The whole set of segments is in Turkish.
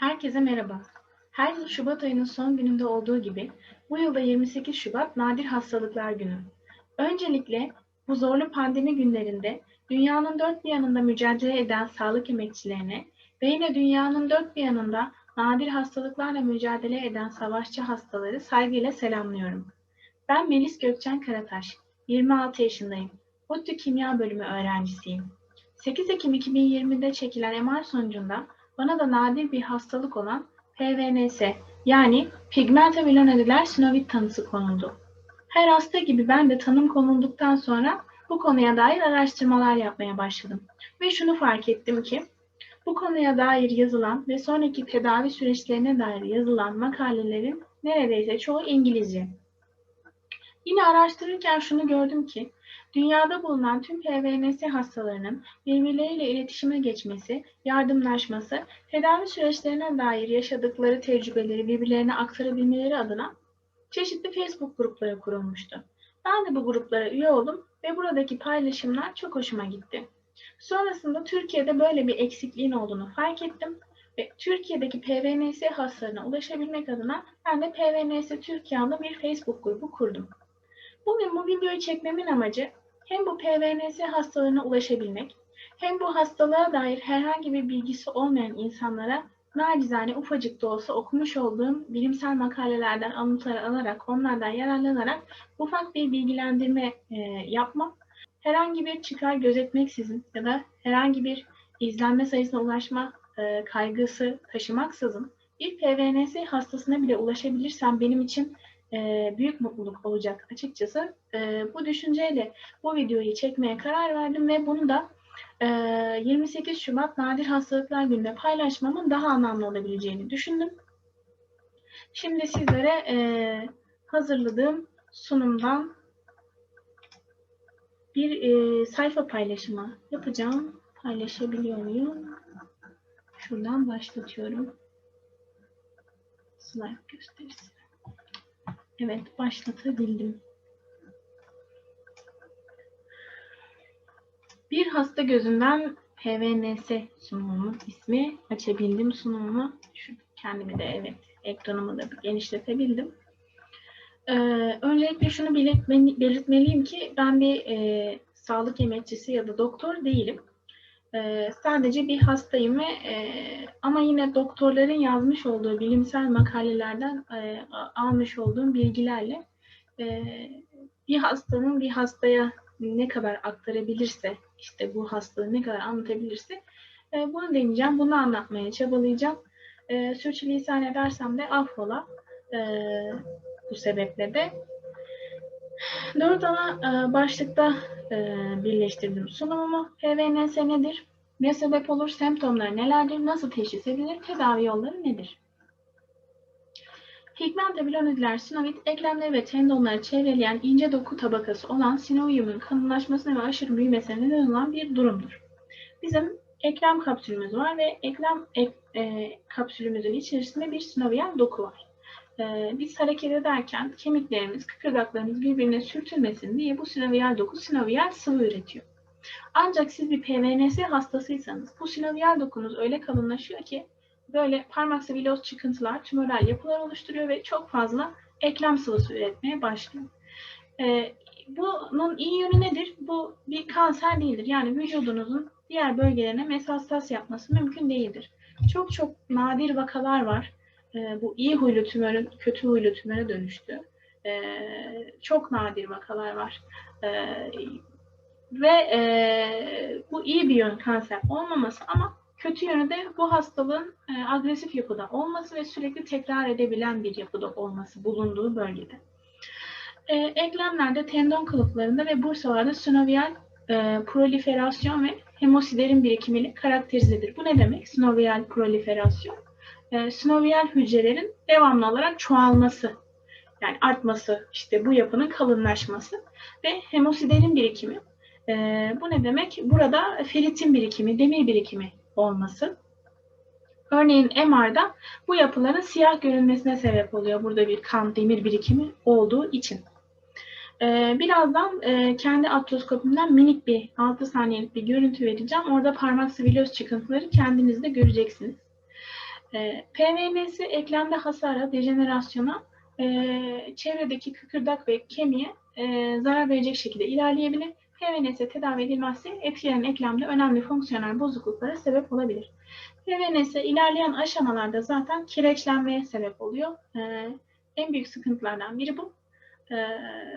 Herkese merhaba. Her yıl Şubat ayının son gününde olduğu gibi bu yılda 28 Şubat Nadir Hastalıklar Günü. Öncelikle bu zorlu pandemi günlerinde dünyanın dört bir yanında mücadele eden sağlık emekçilerine ve yine dünyanın dört bir yanında nadir hastalıklarla mücadele eden savaşçı hastaları saygıyla selamlıyorum. Ben Melis Gökçen Karataş, 26 yaşındayım. ODTÜ Kimya Bölümü öğrencisiyim. 8 Ekim 2020'de çekilen MR sonucunda bana da nadir bir hastalık olan PVNS yani pigmentovilonodüler sinovit tanısı konuldu. Her hasta gibi ben de tanım konulduktan sonra bu konuya dair araştırmalar yapmaya başladım. Ve şunu fark ettim ki bu konuya dair yazılan ve sonraki tedavi süreçlerine dair yazılan makalelerin neredeyse çoğu İngilizce. Yine araştırırken şunu gördüm ki, dünyada bulunan tüm PVNS hastalarının birbirleriyle iletişime geçmesi, yardımlaşması, tedavi süreçlerine dair yaşadıkları tecrübeleri birbirlerine aktarabilmeleri adına çeşitli Facebook grupları kurulmuştu. Ben de bu gruplara üye oldum ve buradaki paylaşımlar çok hoşuma gitti. Sonrasında Türkiye'de böyle bir eksikliğin olduğunu fark ettim ve Türkiye'deki PVNS hastalarına ulaşabilmek adına ben de PVNS Türkiye adlı bir Facebook grubu kurdum. Bugün bu videoyu çekmemin amacı hem bu PVNS hastalarına ulaşabilmek, hem bu hastalığa dair herhangi bir bilgisi olmayan insanlara nacizane ufacık da olsa okumuş olduğum bilimsel makalelerden alıntılar alarak, onlardan yararlanarak ufak bir bilgilendirme yapmak, herhangi bir çıkar gözetmeksizin ya da herhangi bir izlenme sayısına ulaşma kaygısı taşımaksızın bir PVNS hastasına bile ulaşabilirsem benim için büyük mutluluk olacak açıkçası. Bu düşünceyle bu videoyu çekmeye karar verdim ve bunu da 28 Şubat Nadir Hastalıklar Günü'nde paylaşmamın daha anlamlı olabileceğini düşündüm. Şimdi sizlere hazırladığım sunumdan bir sayfa paylaşımı yapacağım. Paylaşabiliyor muyum? Şuradan başlatıyorum. Slide gösterisi. Evet, başlatabildim. Bir hasta gözünden PVNS sunumumun ismi. Açabildim sunumumu. Şu kendimi de evet ekranımı da genişletebildim. Öncelikle şunu belirtmeliyim ki ben bir sağlık emekçisi ya da doktor değilim. Sadece bir hastayım ve ama yine doktorların yazmış olduğu bilimsel makalelerden almış olduğum bilgilerle bir hastanın bir hastaya ne kadar aktarabilirse, işte bu hastalığı ne kadar anlatabilirse bunu deneyeceğim, bunu anlatmaya çabalayacağım. Sürçülisan edersem de affola. Bu sebeple de 4 ana başlıkta birleştirdim sunumumu. PVNS nedir? Ne sebep olur? Semptomlar nelerdir? Nasıl teşhis edilir? Tedavi yolları nedir? Pigmentovilonodüler sinovit, eklemleri ve tendonları çevreleyen ince doku tabakası olan sinoviumun kalınlaşmasına ve aşırı büyümesine neden olan bir durumdur. Bizim eklem kapsülümüz var ve eklem kapsülümüzün içerisinde bir sinoviyal doku var. Biz hareket ederken kemiklerimiz, kıkırdaklarımız birbirine sürtünmesin diye bu sinoviyal doku sinoviyal sıvı üretiyor. Ancak siz bir PVNS hastasıysanız bu sinoviyal dokunuz öyle kalınlaşıyor ki böyle parmaksı viloz çıkıntılar, tümöral yapılar oluşturuyor ve çok fazla eklem sıvısı üretmeye başlıyor. Bunun iyi yönü nedir? Bu bir kanser değildir. Yani vücudunuzun diğer bölgelerine metastaz yapması mümkün değildir. Çok çok nadir vakalar var. Bu iyi huylu tümörün kötü huylu tümöre dönüştü. Çok nadir vakalar var. Ve bu iyi bir yön kanser olmaması ama kötü yönü de bu hastalığın agresif yapıda olması ve sürekli tekrar edebilen bir yapıda olması bulunduğu bölgede. Eklemlerde, tendon kılıflarında ve bursalarda sinoviyal proliferasyon ve hemosiderin birikimiyle karakterizedir. Bu ne demek? Sinoviyal proliferasyon. Sinoviyal hücrelerin devamlı olarak çoğalması, yani artması, işte bu yapının kalınlaşması ve hemosiderin birikimi. Bu ne demek? Burada ferritin birikimi, demir birikimi olması. Örneğin MR'da bu yapıların siyah görünmesine sebep oluyor. Burada bir kan, demir birikimi olduğu için. Birazdan kendi atroskopimden minik bir 6 saniyelik bir görüntü vereceğim. Orada parmak siviloz çıkıntıları kendiniz de göreceksiniz. PVNS eklemde hasara, dejenerasyona, çevredeki kıkırdak ve kemiğe zarar verecek şekilde ilerleyebilir. PVNS tedavi edilmezse etkilenen eklemde önemli fonksiyonel bozukluklara sebep olabilir. PVNS ilerleyen aşamalarda zaten kireçlenmeye sebep oluyor. En büyük sıkıntılardan biri bu.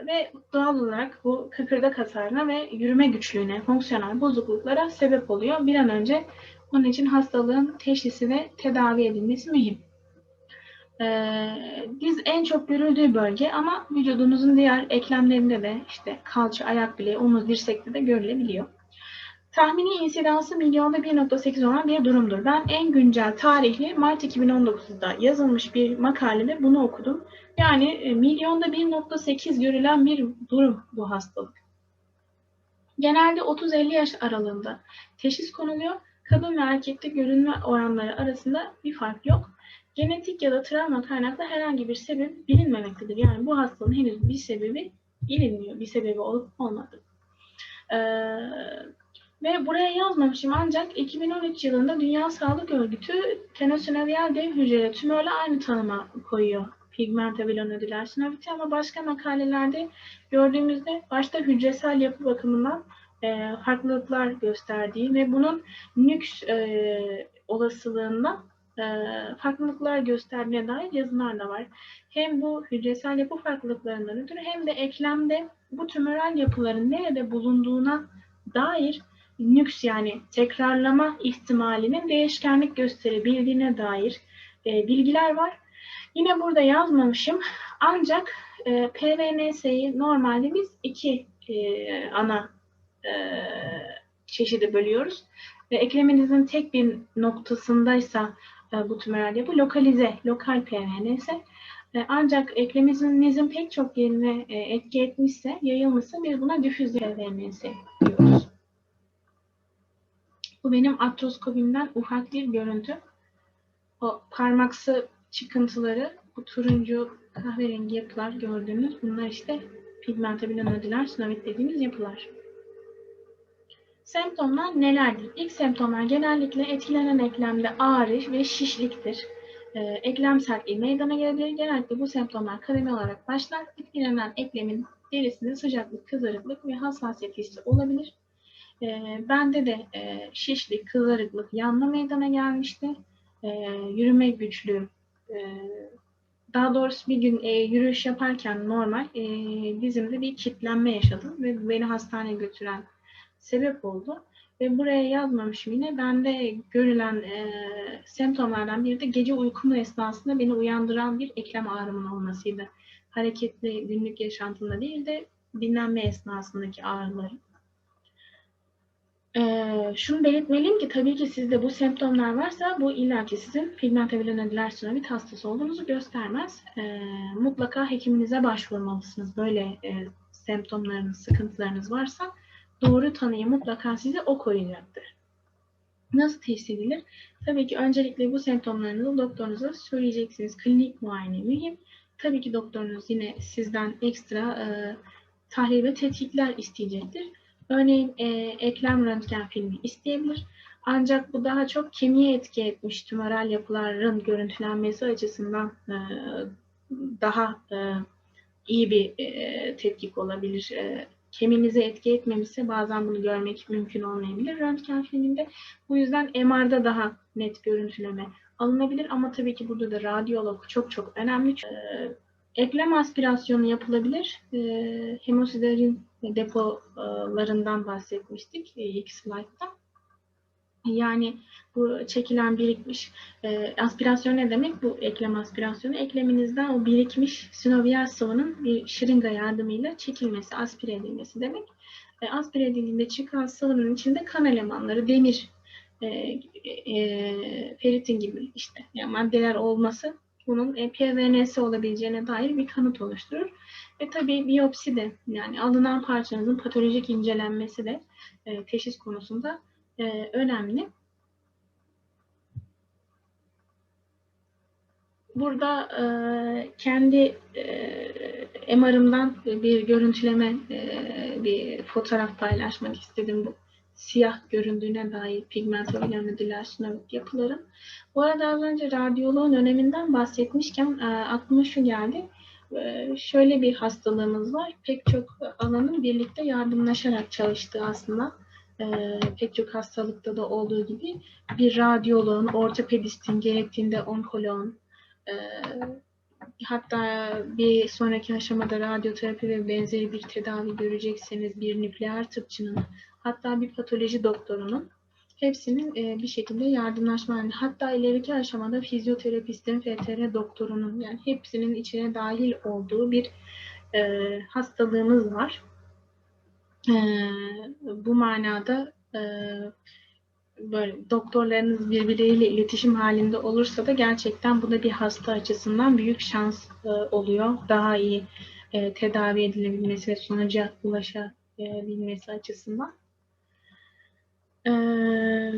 Ve doğal olarak bu kıkırdak hasarına ve yürüme güçlüğüne, fonksiyonel bozukluklara sebep oluyor. Bir an önce onun için hastalığın teşhisi ve tedavi edilmesi mühim. Diz en çok görüldüğü bölge ama vücudunuzun diğer eklemlerinde de işte kalça, ayak bileği, omuz, dirsekte de görülebiliyor. Tahmini insidansı milyonda 1.8 olan bir durumdur. Ben en güncel tarihli Mart 2019'da yazılmış bir makalede bunu okudum. Yani milyonda 1.8 görülen bir durum bu hastalık. Genelde 30-50 yaş aralığında teşhis konuluyor. Kadın ve erkekte görünme oranları arasında bir fark yok. Genetik ya da travma kaynaklı herhangi bir sebep bilinmemektedir. Yani bu hastalığın henüz bir sebebi bilinmiyor. Bir sebebi olup olmadığı. Ve buraya yazmamışım ancak 2013 yılında Dünya Sağlık Örgütü tenosynovial dev hücreli tümörle aynı tanıma koyuyor pigmentobilonodüler sinoviti ama başka makalelerde gördüğümüzde başta hücresel yapı bakımından farklılıklar gösterdiği ve bunun nüks olasılığında farklılıklar gösterdiğine dair yazılar da var. Hem bu hücresel yapı farklılıklarından ötürü hem de eklemde bu tümöral yapıların nerede bulunduğuna dair nüks yani tekrarlama ihtimalinin değişkenlik gösterebildiğine dair bilgiler var. Yine burada yazmamışım ancak PVNS'yi normalde biz iki ana çeşidi bölüyoruz. Ve ekleminizin tek bir noktasındaysa bu tümöral yapı lokal PVNS. Ancak ekleminizin pek çok yerine etki etmişse, yayılmışsa biz buna difüz PVNS diyoruz. Bu benim artroskopimden ufak bir görüntü. O parmaksı çıkıntıları, bu turuncu kahverengi yapılar gördüğünüz bunlar işte pigmentobilonodüler sinovit dediğimiz yapılar. Semptomlar nelerdir? İlk semptomlar genellikle etkilenen eklemde ağrı ve şişliktir. Eklem sertliği meydana gelebilir. Genellikle bu semptomlar kademe olarak başlar. Etkilenen eklemin derisinde sıcaklık, kızarıklık ve hassasiyet hissi olabilir. Bende de şişlik, kızarıklık, yanma meydana gelmişti. Yürüme güçlüğü, daha doğrusu bir gün yürüyüş yaparken normal dizimde bir kilitlenme yaşadım ve beni hastaneye götüren sebep oldu. Ve buraya yazmamışım yine. Bende görülen semptomlardan biri de gece uykumu esnasında beni uyandıran bir eklem ağrımın olmasıydı. Hareketli günlük yaşantımda değil de dinlenme esnasındaki ağrılarım. Şunu belirtmeliyim ki tabii ki sizde bu semptomlar varsa bu illaki sizin pigmentobilonodüler sinovit hastası olduğunuzu göstermez. Mutlaka hekiminize başvurmalısınız. Böyle semptomlarınız, sıkıntılarınız varsa doğru tanıyı mutlaka size o koyacaktır. Nasıl teşhis edilir? Tabii ki öncelikle bu semptomlarınızı doktorunuza söyleyeceksiniz. Klinik muayene mühim. Tabii ki doktorunuz yine sizden ekstra tahlil ve tetkikler isteyecektir. Örneğin eklem röntgen filmi isteyebilir. Ancak bu daha çok kemiğe etki etmiş tümöral yapıların görüntülenmesi açısından daha iyi bir tetkik olabilir. Kemiğinize etki etmemişse bazen bunu görmek mümkün olmayabilir röntgen filminde. Bu yüzden MR'da daha net görüntüleme alınabilir ama tabii ki burada da radyolog çok önemli. Eklem aspirasyonu yapılabilir. Hemosiderin depolarından bahsetmiştik ilk slaytta. Yani bu çekilen birikmiş aspirasyon ne demek? Bu eklem aspirasyonu ekleminizden o birikmiş sinoviyal sıvının bir şırınga yardımıyla çekilmesi, aspire edilmesi demek. Aspire edildiğinde çıkan sıvının içinde kan elemanları, demir, ferritin gibi işte yani maddeler olması bunun PVNS olabileceğine dair bir kanıt oluşturur. Ve tabii biyopsi de yani alınan parçanızın patolojik incelenmesi de teşhis konusunda önemli. Burada kendi MR'ımdan bir görüntüleme, bir fotoğraf paylaşmak istedim bu siyah göründüğüne dair pigmentogliomodülasyon yapıların. Bu arada az önce radyoloğun öneminden bahsetmişken aklıma şu geldi. Şöyle bir hastalığımız var. Pek çok alanın birlikte yardımlaşarak çalıştığı aslında. Pek çok hastalıkta da olduğu gibi bir radyoloğun, ortopedistin, gerektiğinde onkoloğun, hatta bir sonraki aşamada radyoterapi ve benzeri bir tedavi görecekseniz bir nükleer tıpçının, hatta bir patoloji doktorunun hepsinin bir şekilde yardımlaşma halinde. Hatta ileriki aşamada fizyoterapistin, FTR doktorunun, yani hepsinin içine dahil olduğu bir hastalığımız var. Bu manada böyle doktorlarınız birbirleriyle iletişim halinde olursa da gerçekten bu da bir hasta açısından büyük şans oluyor. Daha iyi tedavi edilebilmesi ve sonuca ulaşabilmesi açısından.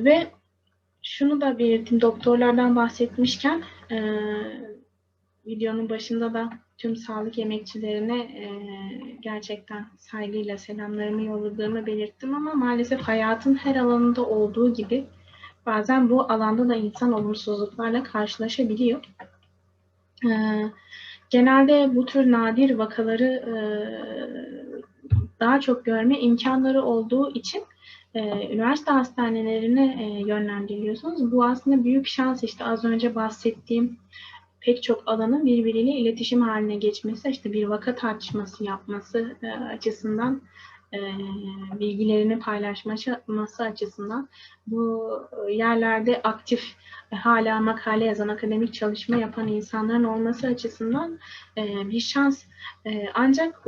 Ve şunu da belirteyim, doktorlardan bahsetmişken videonun başında da tüm sağlık emekçilerine gerçekten saygıyla selamlarımı yolladığımı belirttim ama maalesef hayatın her alanında olduğu gibi bazen bu alanda da insan olumsuzluklarla karşılaşabiliyor. Genelde bu tür nadir vakaları daha çok görme imkanları olduğu için üniversite hastanelerine yönlendiriliyorsunuz. Bu aslında büyük şans. İşte az önce bahsettiğim pek çok alanın birbiriyle iletişim haline geçmesi, işte bir vaka tartışması yapması açısından, bilgilerini paylaşması açısından, bu yerlerde aktif hala makale yazan, akademik çalışma yapan insanların olması açısından bir şans. Ancak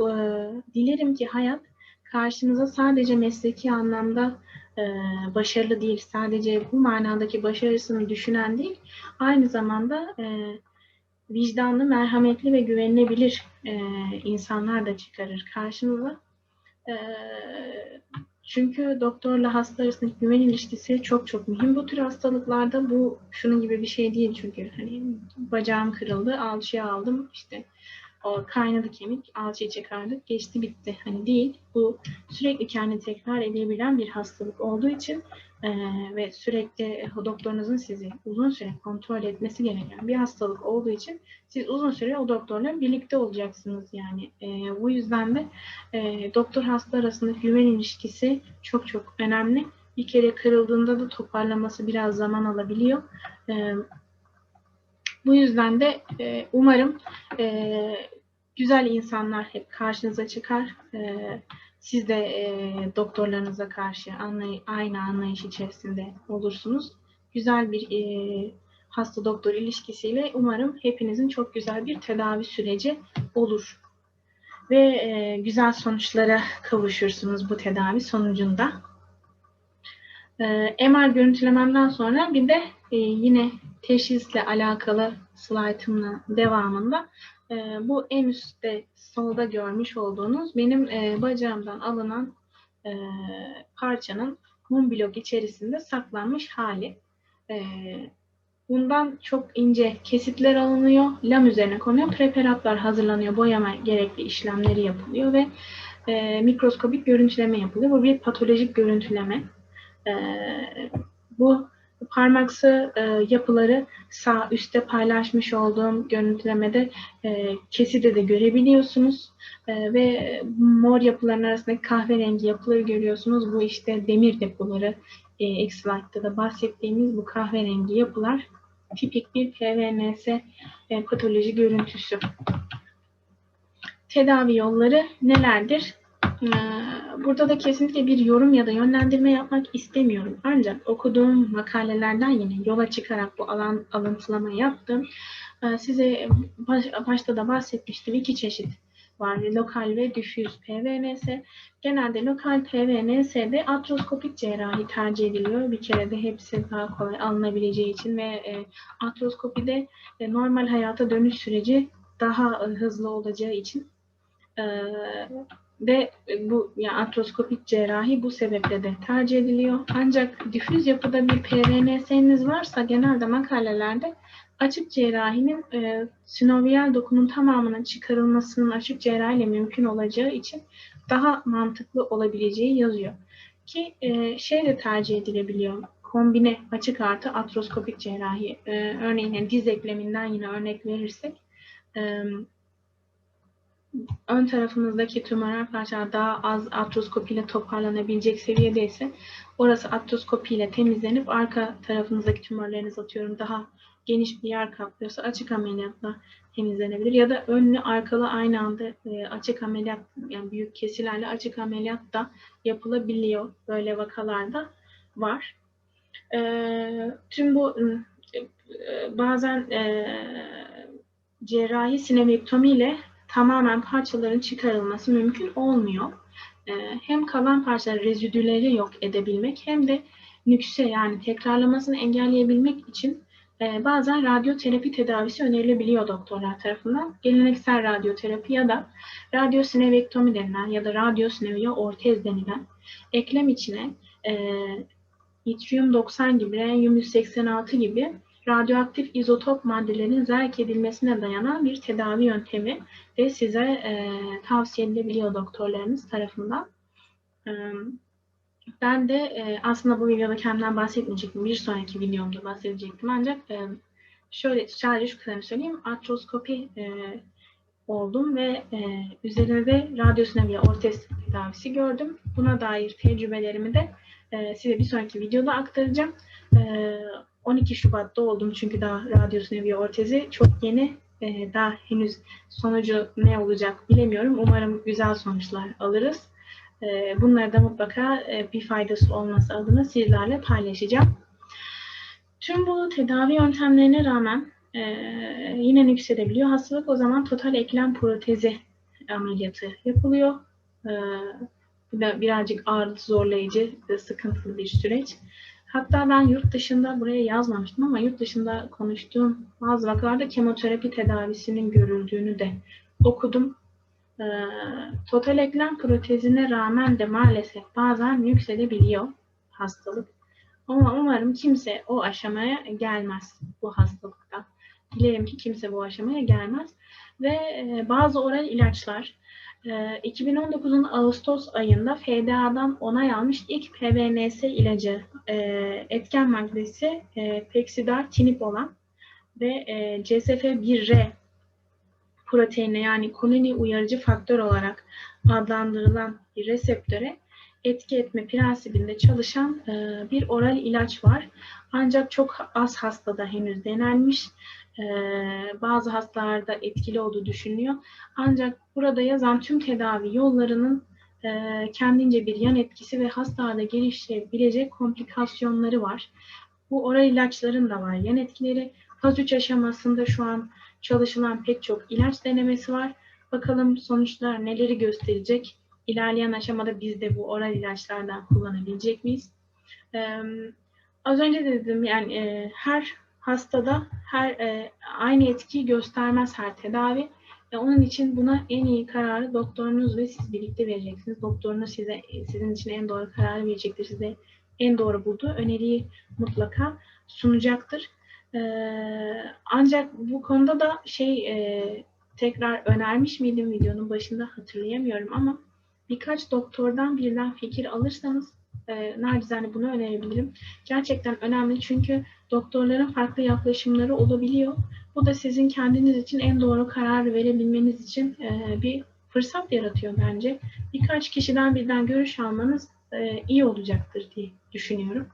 dilerim ki hayat karşınıza sadece mesleki anlamda başarılı değil, sadece bu manadaki başarısını düşünen değil, aynı zamanda vicdanlı, merhametli ve güvenilebilir insanlar da çıkarır karşınıza. Çünkü doktorla hasta arasındaki güven ilişkisi çok çok mühim. Bu tür hastalıklarda bu şunun gibi bir şey değil çünkü. Hani bacağım kırıldı, alçıya aldım, işte o kaynadı kemik, alçıyı çıkardık, geçti bitti. Hani değil. Bu sürekli kendini tekrar edebilen bir hastalık olduğu için ve sürekli doktorunuzun sizi uzun süre kontrol etmesi gereken bir hastalık olduğu için siz uzun süre o doktorla birlikte olacaksınız yani. Bu yüzden de doktor hasta arasındaki güven ilişkisi çok çok önemli. Bir kere kırıldığında da toparlaması biraz zaman alabiliyor. Bu yüzden de umarım güzel insanlar hep karşınıza çıkar. Siz de doktorlarınıza karşı aynı anlayış içerisinde olursunuz. Güzel bir hasta-doktor ilişkisiyle umarım hepinizin çok güzel bir tedavi süreci olur. Ve güzel sonuçlara kavuşursunuz bu tedavi sonucunda. MR görüntülememden sonra bir de yine teşhisle alakalı slaytımın devamında bu en üstte solda görmüş olduğunuz benim bacağımdan alınan parçanın mum blok içerisinde saklanmış hali. Bundan çok ince kesitler alınıyor, lam üzerine konuyor, preparatlar hazırlanıyor, boyama gerekli işlemleri yapılıyor ve mikroskopik görüntüleme yapılıyor. Bu bir patolojik görüntüleme. Bu parmaksı yapıları sağ üstte paylaşmış olduğum görüntülemede keside de görebiliyorsunuz. Ve mor yapıların arasındaki kahverengi yapıları görüyorsunuz. Bu işte demir depoları. X-Light'ta da bahsettiğimiz bu kahverengi yapılar tipik bir PVNS patoloji görüntüsü. Tedavi yolları nelerdir? Burada da kesinlikle bir yorum ya da yönlendirme yapmak istemiyorum. Ancak okuduğum makalelerden yine yola çıkarak bu alıntılama yaptım. Size başta da bahsetmiştim. 2 çeşit var. Lokal ve difüz PVNS. Genelde lokal PVNS'de atroskopik cerrahi tercih ediliyor. Bir kere de hepsi daha kolay alınabileceği için ve atroskopide normal hayata dönüş süreci daha hızlı olacağı için ve bu yani atroskopik cerrahi bu sebeple de tercih ediliyor. Ancak difüz yapıda bir PVNS'niz varsa genelde makalelerde açık cerrahinin sinovial dokunun tamamının çıkarılmasının açık cerrahiyle mümkün olacağı için daha mantıklı olabileceği yazıyor. Ki şey de tercih edilebiliyor. Kombine açık artı atroskopik cerrahi. Örneğin yani diz ekleminden yine örnek verirsek ön tarafınızdaki tümörel parçalar daha az artroskopiyle toparlanabilecek seviyedeyse orası artroskopiyle temizlenip arka tarafınızdaki tümörleriniz atıyorum daha geniş bir yer kaplıyorsa açık ameliyatla temizlenebilir. Ya da önlü arkalı aynı anda açık ameliyat yani büyük kesilerle açık ameliyat da yapılabiliyor. Böyle vakalarda var. Tüm bu bazen cerrahi sinevektomi ile tamamen parçaların çıkarılması mümkün olmuyor. Hem kalan parçalar rezidüleri yok edebilmek hem de nükse yani tekrarlamasını engelleyebilmek için bazen radyoterapi tedavisi önerilebiliyor doktorlar tarafından. Geleneksel radyoterapi ya da radyosinevektomi denilen ya da radyosineviye ortez denilen eklem içine itrium 90 gibi, renyum 186 gibi radyoaktif izotop maddelerin zerk edilmesine dayanan bir tedavi yöntemi ve size tavsiye edilebiliyor doktorlarınız tarafından. Ben de aslında bu videoda kendimden bahsetmeyecektim. Bir sonraki videomda bahsedecektim. Ancak şöyle sadece şu kadarını söyleyeyim. Artroskopi oldum ve üzerine de radyosineviye ortez tedavisi gördüm. Buna dair tecrübelerimi de size bir sonraki videoda aktaracağım. 12 Şubat'ta oldum çünkü daha radyosineviye ortezi çok yeni. Daha henüz sonucu ne olacak bilemiyorum. Umarım güzel sonuçlar alırız. Bunları da mutlaka bir faydası olması adına sizlerle paylaşacağım. Tüm bu tedavi yöntemlerine rağmen yine nüksedebiliyor. Hastalık o zaman total eklem protezi ameliyatı yapılıyor. Bu da birazcık ağrılı, zorlayıcı ve sıkıntılı bir süreç. Hatta ben yurt dışında buraya yazmamıştım ama yurt dışında konuştuğum bazı vakalarda kemoterapi tedavisinin görüldüğünü de okudum. Total eklem protezine rağmen de maalesef bazen nüksedebiliyor hastalık. Ama umarım kimse o aşamaya gelmez bu hastalıkta. Dilerim ki kimse bu aşamaya gelmez. Ve bazı oral ilaçlar 2019'un Ağustos ayında FDA'dan onay almış ilk PVNS ilacı etken maddesi pexidartinib olan ve CSF1R proteine yani koloni uyarıcı faktör olarak adlandırılan bir reseptöre etki etme prensibinde çalışan bir oral ilaç var. Ancak çok az hastada henüz denenmiş. Bazı hastalarda etkili olduğu düşünülüyor. Ancak burada yazan tüm tedavi yollarının kendince bir yan etkisi ve hastada gelişebilecek komplikasyonları var. Bu oral ilaçların da var yan etkileri. Faz 3 aşamasında şu an çalışılan pek çok ilaç denemesi var. Bakalım sonuçlar neleri gösterecek? İlerleyen aşamada biz de bu oral ilaçlardan kullanabilecek miyiz? Az önce de dedim yani her hastada aynı etkiyi göstermez her tedavi. Onun için buna en iyi kararı doktorunuz ve siz birlikte vereceksiniz. Doktorunuz sizin için en doğru kararı verecektir. Size en doğru bulduğu öneriyi mutlaka sunacaktır. Ancak bu konuda da tekrar önermiş miydim videonun başında hatırlayamıyorum ama birkaç doktordan birden fikir alırsanız nacizane bunu önerebilirim. Gerçekten önemli çünkü doktorların farklı yaklaşımları olabiliyor. Bu da sizin kendiniz için en doğru kararı verebilmeniz için bir fırsat yaratıyor bence. Birkaç kişiden birden görüş almanız iyi olacaktır diye düşünüyorum.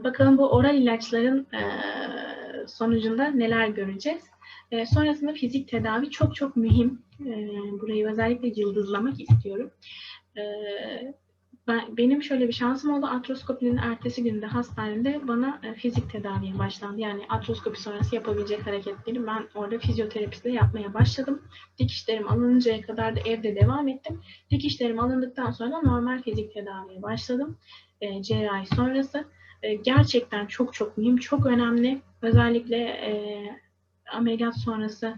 Bakalım bu oral ilaçların sonucunda neler göreceğiz. Sonrasında fizik tedavi çok çok mühim. Burayı özellikle yıldızlamak istiyorum. Benim şöyle bir şansım oldu. Artroskopinin ertesi günde hastanede bana fizik tedaviye başlandı. Yani artroskopi sonrası yapabilecek hareketleri ben orada fizyoterapistle yapmaya başladım. Dikişlerim alınıncaya kadar da evde devam ettim. Dikişlerim alındıktan sonra normal fizik tedaviye başladım. Cerrahi sonrası. Gerçekten çok çok mühim, çok önemli. Özellikle ameliyat sonrası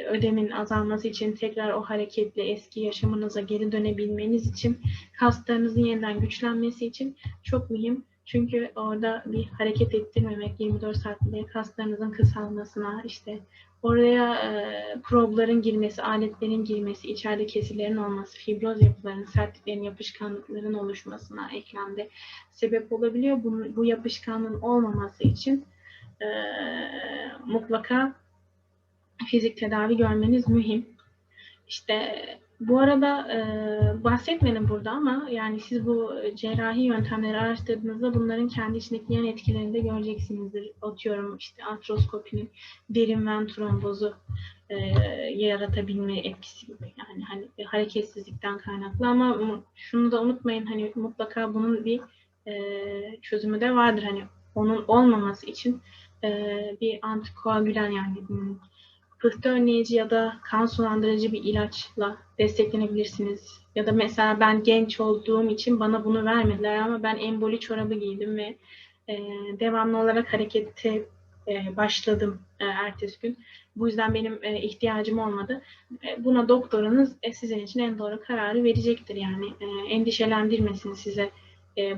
ödemin azalması için tekrar o hareketle eski yaşamınıza geri dönebilmeniz için kaslarınızın yeniden güçlenmesi için çok mühim. Çünkü orada bir hareket ettirmemek, 24 saatte kaslarınızın kısalmasına, işte oraya probların girmesi, aletlerin girmesi, içeride kesilerin olması, fibroz yapılarının, sertliklerin, yapışkanlıkların oluşmasına eklemde sebep olabiliyor. Bu yapışkanlığın olmaması için mutlaka fizik tedavi görmeniz mühim. İşte bu arada bahsetmedim burada ama yani siz bu cerrahi yöntemleri araştırdığınızda bunların kendi içindeki yan etkilerini de göreceksinizdir. Atıyorum işte artroskopinin derin ven trombozu yaratabilme etkisi gibi. Yani hani hareketsizlikten kaynaklı ama şunu da unutmayın, hani mutlaka bunun bir çözümü de vardır. Hani onun olmaması için bir antikoagülan, yani pıhtı önleyici ya da kan sulandırıcı bir ilaçla desteklenebilirsiniz. Ya da mesela ben genç olduğum için bana bunu vermediler ama ben emboli çorabı giydim ve devamlı olarak harekete başladım ertesi gün. Bu yüzden benim ihtiyacım olmadı. Buna doktorunuz sizin için en doğru kararı verecektir. Yani endişelendirmesin size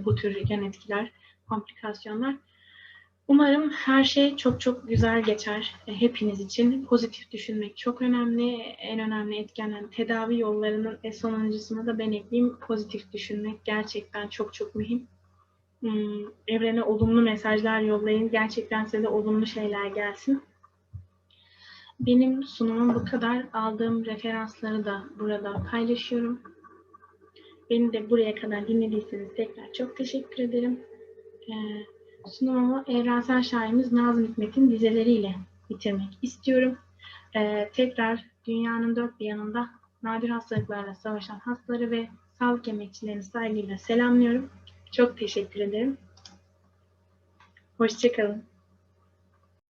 bu tür yan etkiler, komplikasyonlar. Umarım her şey çok çok güzel geçer hepiniz için. Pozitif düşünmek çok önemli. En önemli etkenler tedavi yollarının sonuncusunu da ben ekleyeyim. Pozitif düşünmek gerçekten çok çok mühim. Evrene olumlu mesajlar yollayın. Gerçekten size de olumlu şeyler gelsin. Benim sunumum bu kadar. Aldığım referansları da burada paylaşıyorum. Beni de buraya kadar dinlediyseniz tekrar çok teşekkür ederim. Sunumumu evrensel şairimiz Nazım Hikmet'in dizeleriyle bitirmek istiyorum. Tekrar dünyanın dört bir yanında nadir hastalıklarla savaşan hastaları ve sağlık emekçilerini saygıyla selamlıyorum. Çok teşekkür ederim. Hoşça kalın.